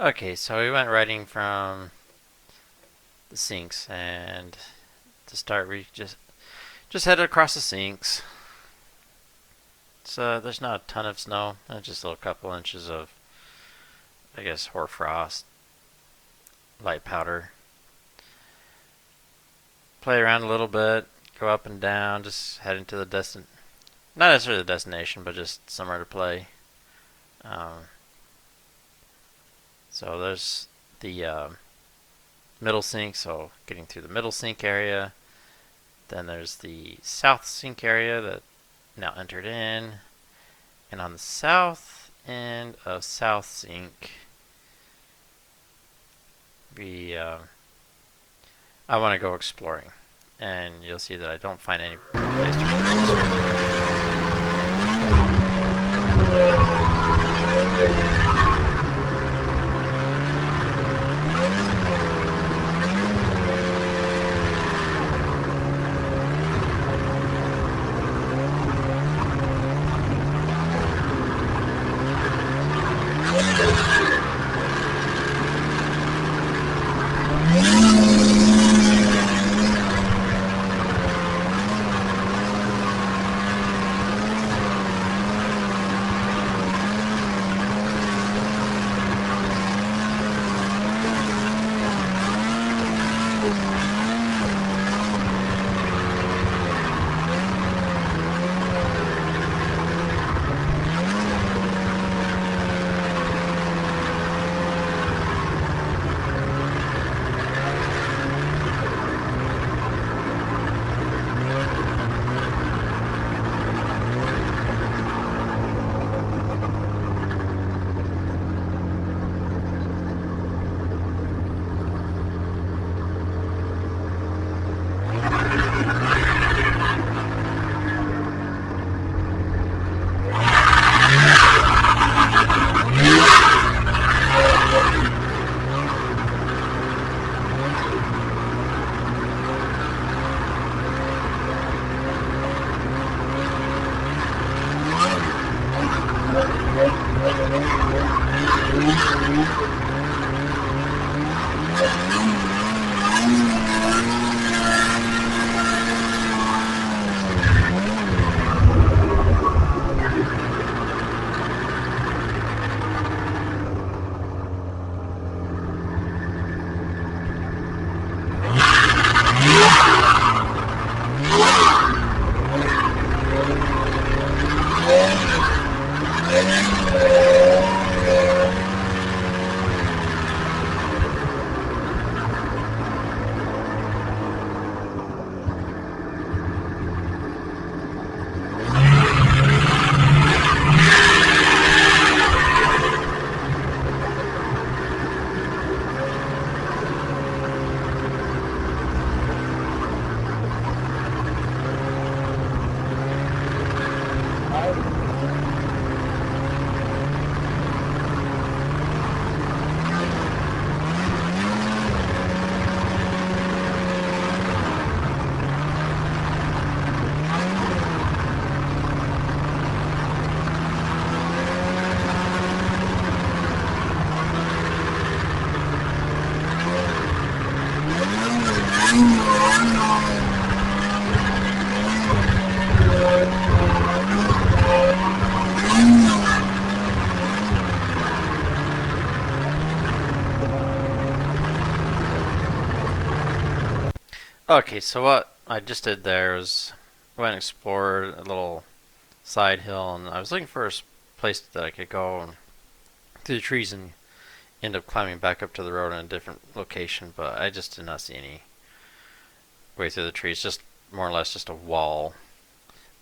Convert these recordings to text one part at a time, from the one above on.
Okay, so we went riding from the sinks, and to start, we just headed across the sinks. So there's not a ton of snow, just a couple inches of, I guess, hoarfrost, light powder. Play around a little bit, go up and down, just heading to the not necessarily the destination, but just somewhere to play. Um, so there's the middle sink, so getting through the middle sink area. Then there's the south sink area that now entered in. And on the south end of South Sink, we I want to go exploring, and you'll see that I don't find any place to really explore. Okay, so what I just did there was went and explored a little side hill, and I was looking for a place that I could go and through the trees and end up climbing back up to the road in a different location, but I just did not see any way through the trees, just more or less just a wall,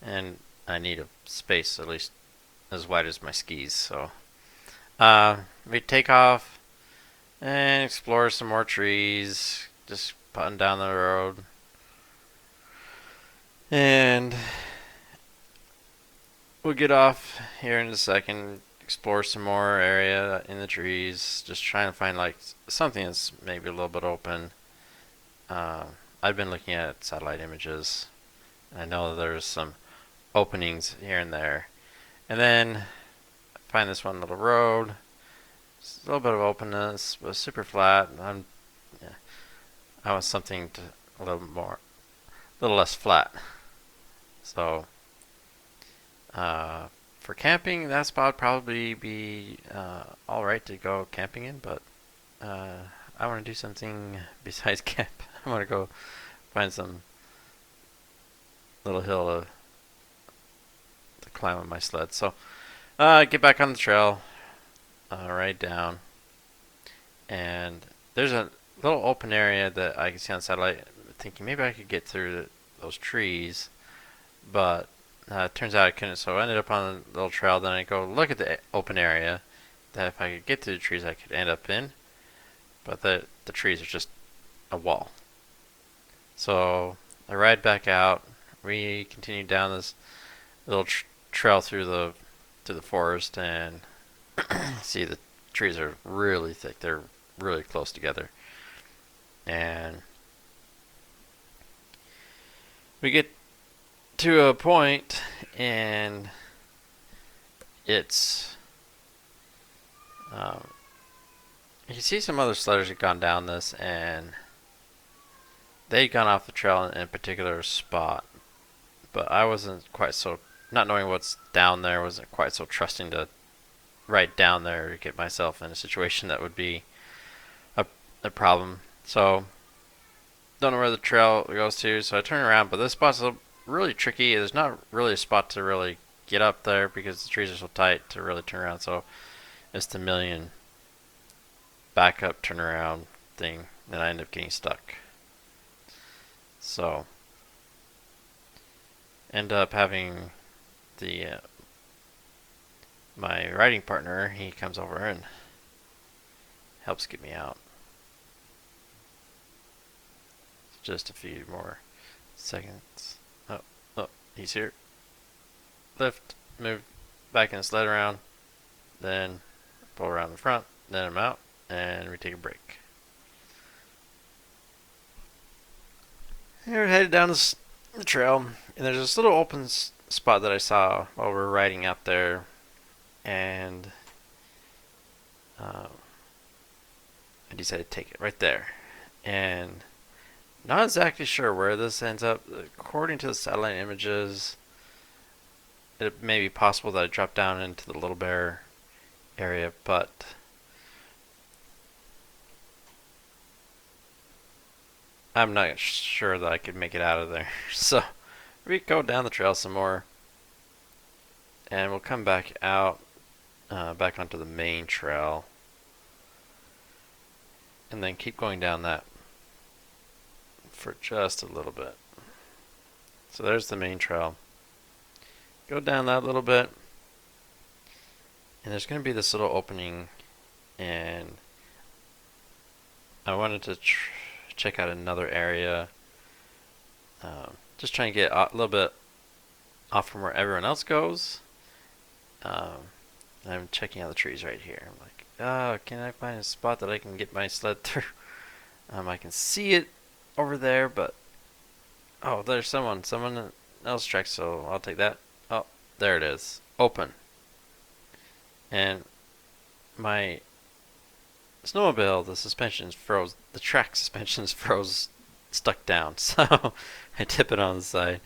and I need a space at least as wide as my skis, so we take off and explore some more trees, just putting down the road. And we'll get off here in a second, explore some more area in the trees, just trying to find like something that's maybe a little bit open. I've been looking at satellite images, and I know there's some openings here and there. And then find this one little road, It's a little bit of openness, but super flat. Yeah, I want something a little less flat. So uh, for camping, that spot would probably be all right to go camping in, but uh, I want to do something besides camp. I want to go find some little hill to climb on my sled. So get back on the trail, ride down, and there's a little open area that I can see on satellite. Thinking maybe I could get through those trees, but it turns out I couldn't. So I ended up on a little trail. Then I go look at the open area that if I could get through the trees, I could end up in. But the trees are just a wall. So I ride back out. We continue down this little trail through the forest, and see the trees are really thick. They're really close together, and we get to a point, and it's you can see some other sledders had gone down this, and they'd gone off the trail in a particular spot, but I wasn't quite so, not knowing what's down there, wasn't quite so trusting to ride down there to get myself in a situation that would be a problem. So don't know where the trail goes to, so I turn around, but this spot's really tricky. There's not really a spot to really get up there because the trees are so tight to really turn around, so it's the million back up turn around thing that I end up getting stuck. So end up having the my riding partner, he comes over and helps get me out. Just a few more seconds. Oh, he's here. Lift, move back in the sled around, then pull around the front, then I'm out, and we take a break. And we're headed down the trail, and there's this little open spot that I saw while we were riding out there, and I decided to take it right there. And not exactly sure where this ends up. According to the satellite images, it may be possible that I drop down into the Little Bear area, but I'm not sure that I could make it out of there. So we go down the trail some more, and we'll come back out, back onto the main trail, and then keep going down that for just a little bit. So there's the main trail. Go down that little bit, and there's going to be this little opening, and I wanted to check out another area, just trying to get a little bit off from where everyone else goes. I'm checking out the trees right here. I'm like, oh, can I find a spot that I can get my sled through? I can see it over there, but oh, there's someone else tracks, so I'll take that. Oh, there it is, open. And my snowmobile, the track suspension's froze, stuck down. So I tip it on the side,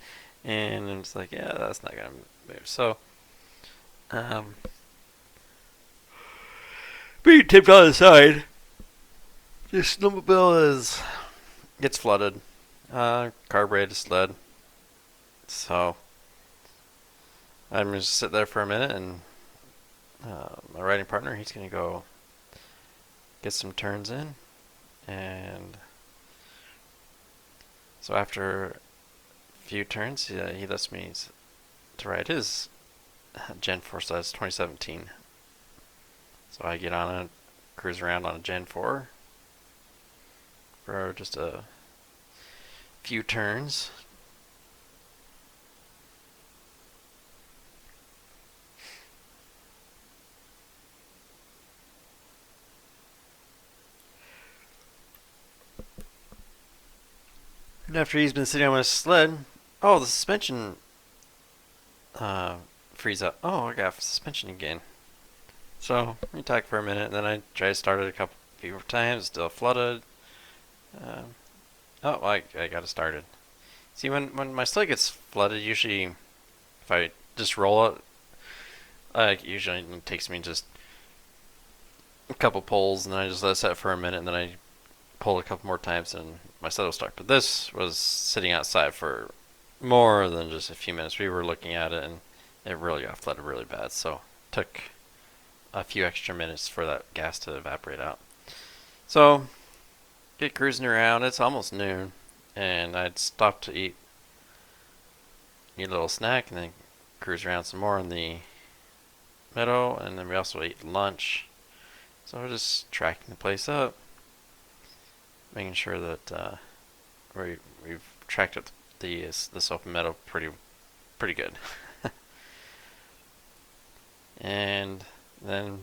and I'm just like, yeah, that's not gonna move. So being tipped on the side, this snowmobile gets flooded, carbureted sled. So I'm just sit there for a minute, and my riding partner, he's gonna go get some turns in, and so after a few turns, he lets me to ride his Gen 4 sled, 2017. So I get on it, cruise around on a Gen 4 for just a few turns. And after he's been sitting on his sled, oh, the suspension frees up. Oh, I got suspension again. So we talked for a minute, and then I tried to start it a couple few times, still flooded. Um, oh, well, I got it started. See, when my sled gets flooded, usually if I just roll it, usually it takes me just a couple pulls, and then I just let it set for a minute, and then I pull a couple more times, and my sled will start. But this was sitting outside for more than just a few minutes. We were looking at it, and it really got flooded really bad. So it took a few extra minutes for that gas to evaporate out. So get cruising around. It's almost noon, and I'd stopped to eat a little snack, and then cruise around some more in the meadow, and then we also ate lunch. So we're just tracking the place up, making sure that we've tracked up this open meadow pretty good. And then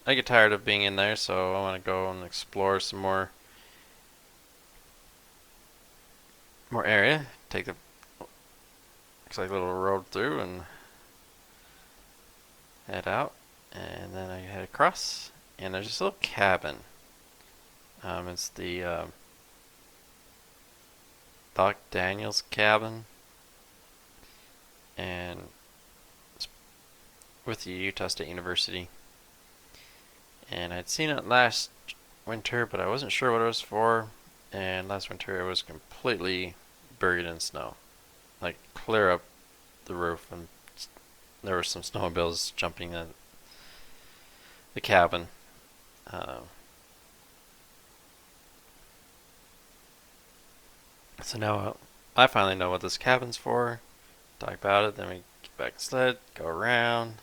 I get tired of being in there, so I want to go and explore some more area. Take the looks like a little road through and head out, and then I head across, and there's this little cabin. It's the Doc Daniels cabin, and it's with the Utah State University. And I'd seen it last winter, but I wasn't sure what it was for. And last winter it was completely buried in snow, like clear up the roof, and there were some snowmobiles jumping the cabin. So now I finally know what this cabin's for. Talk about it, then we get back to sled, go around.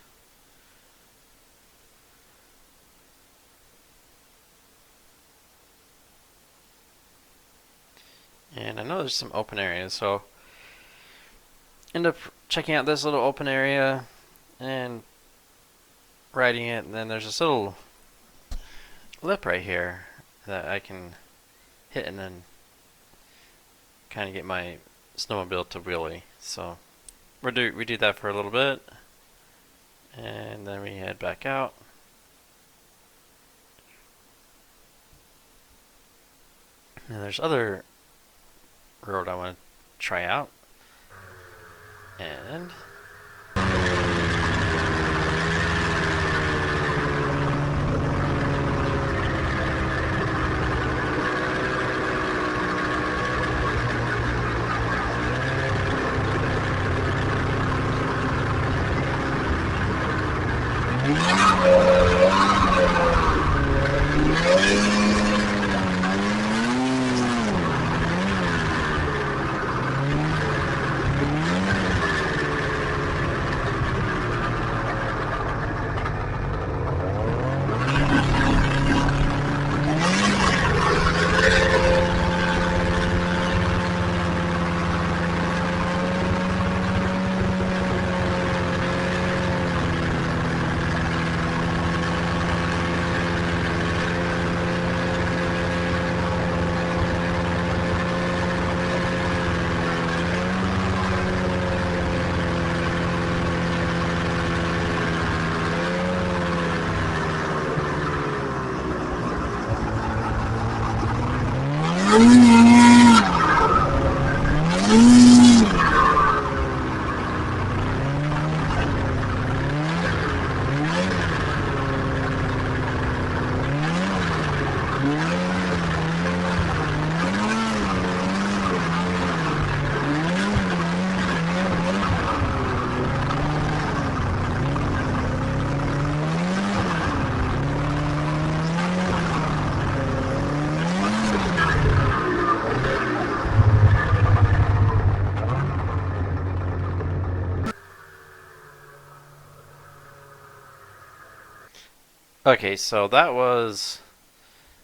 And I know there's some open areas, so end up checking out this little open area and riding it, and then there's this little lip right here that I can hit and then kind of get my snowmobile to wheelie. So we do that for a little bit, and then we head back out. And there's other road I want to try out, and okay, so that was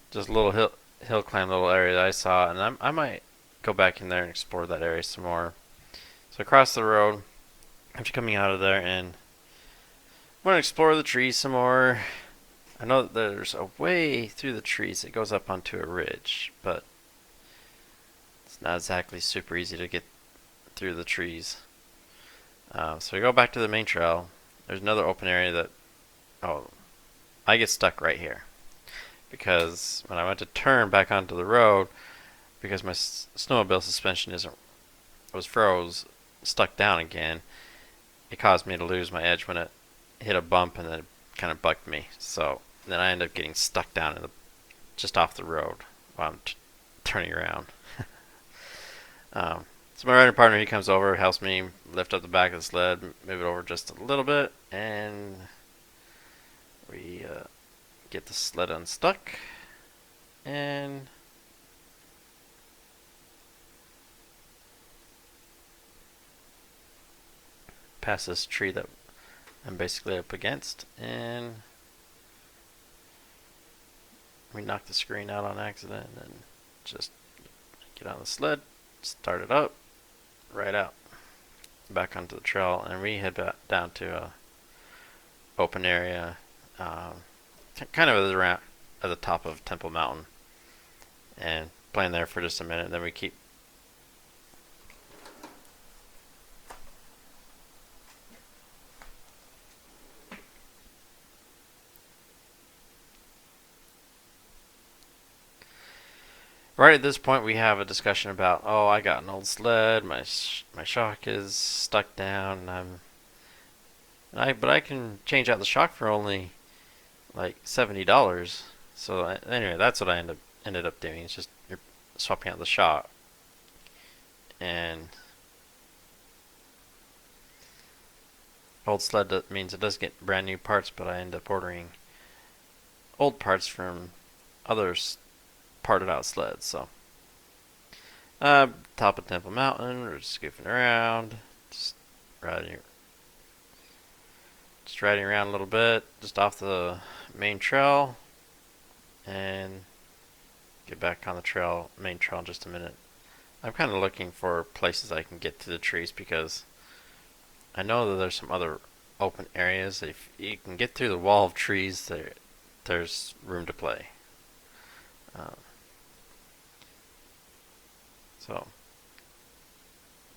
just a little hill climb little area that I saw, and I might go back in there and explore that area some more. So across the road, after coming out of there, and I want to explore the trees some more. I know that there's a way through the trees that goes up onto a ridge, but it's not exactly super easy to get through the trees. So we go back to the main trail. There's another open area that I get stuck right here because when I went to turn back onto the road, because my snowmobile suspension was froze, stuck down again, it caused me to lose my edge when it hit a bump, and then it kind of bucked me. So then I ended up getting stuck down just off the road while I'm turning around. So my riding partner, he comes over, helps me lift up the back of the sled, move it over just a little bit, and we get the sled unstuck, and past this tree that I'm basically up against, and we knock the screen out on accident, and just get on the sled, start it up, right out, back onto the trail, and we head back down to a open area, kind of around at the top of Temple Mountain, and playing there for just a minute. Then we keep right at this point. We have a discussion about, oh, I got an old sled, my shock is stuck down, and but I can change out the shock for only like $70. So anyway, that's what I ended up doing. It's just you're swapping out the shock, and old sled means it does get brand new parts, but I end up ordering old parts from others parted out sleds. So top of Temple Mountain, we're just goofing around, just riding around a little bit, just off the main trail, and get back on the main trail in just a minute. I'm kind of looking for places I can get through the trees, because I know that there's some other open areas. If you can get through the wall of trees, there's room to play. So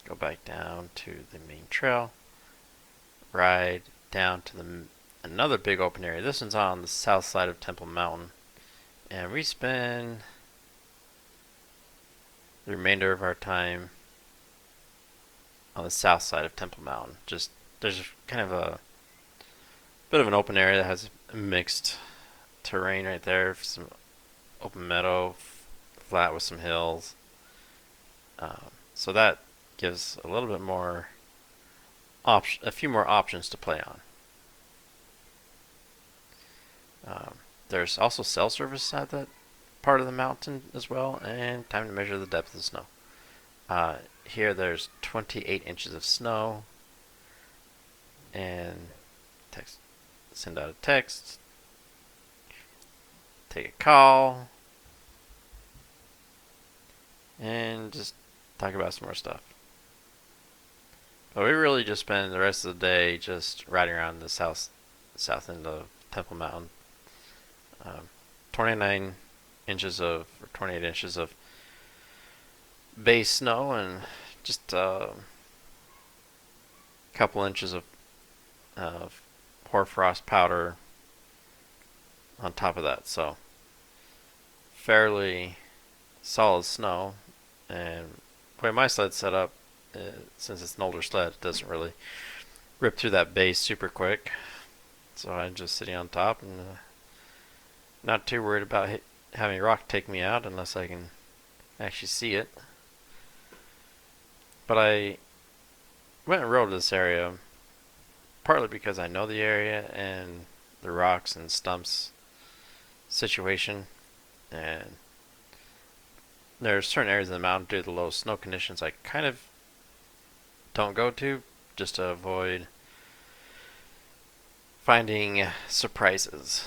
go back down to the main trail, ride down to another big open area. This one's on the south side of Temple Mountain, and we spend the remainder of our time on the south side of Temple Mountain. Just there's kind of a bit of an open area that has mixed terrain right there, some open meadow, flat with some hills. So that gives a little bit more a few more options to play on. There's also cell service at that part of the mountain as well, and time to measure the depth of the snow. Here there's 28 inches of snow, and send out a text, take a call, and just talk about some more stuff. But we really just spend the rest of the day just riding around the south end of Temple Mountain. 28 inches of base snow, and just a couple inches of hoarfrost powder on top of that. So fairly solid snow. And the way my sled's set up, since it's an older sled, it doesn't really rip through that base super quick. So I'm just sitting on top and not too worried about having a rock take me out unless I can actually see it. But I went and rode this area partly because I know the area and the rocks and stumps situation, and there's certain areas of the mountain due to the low snow conditions I kind of don't go to, just to avoid finding surprises.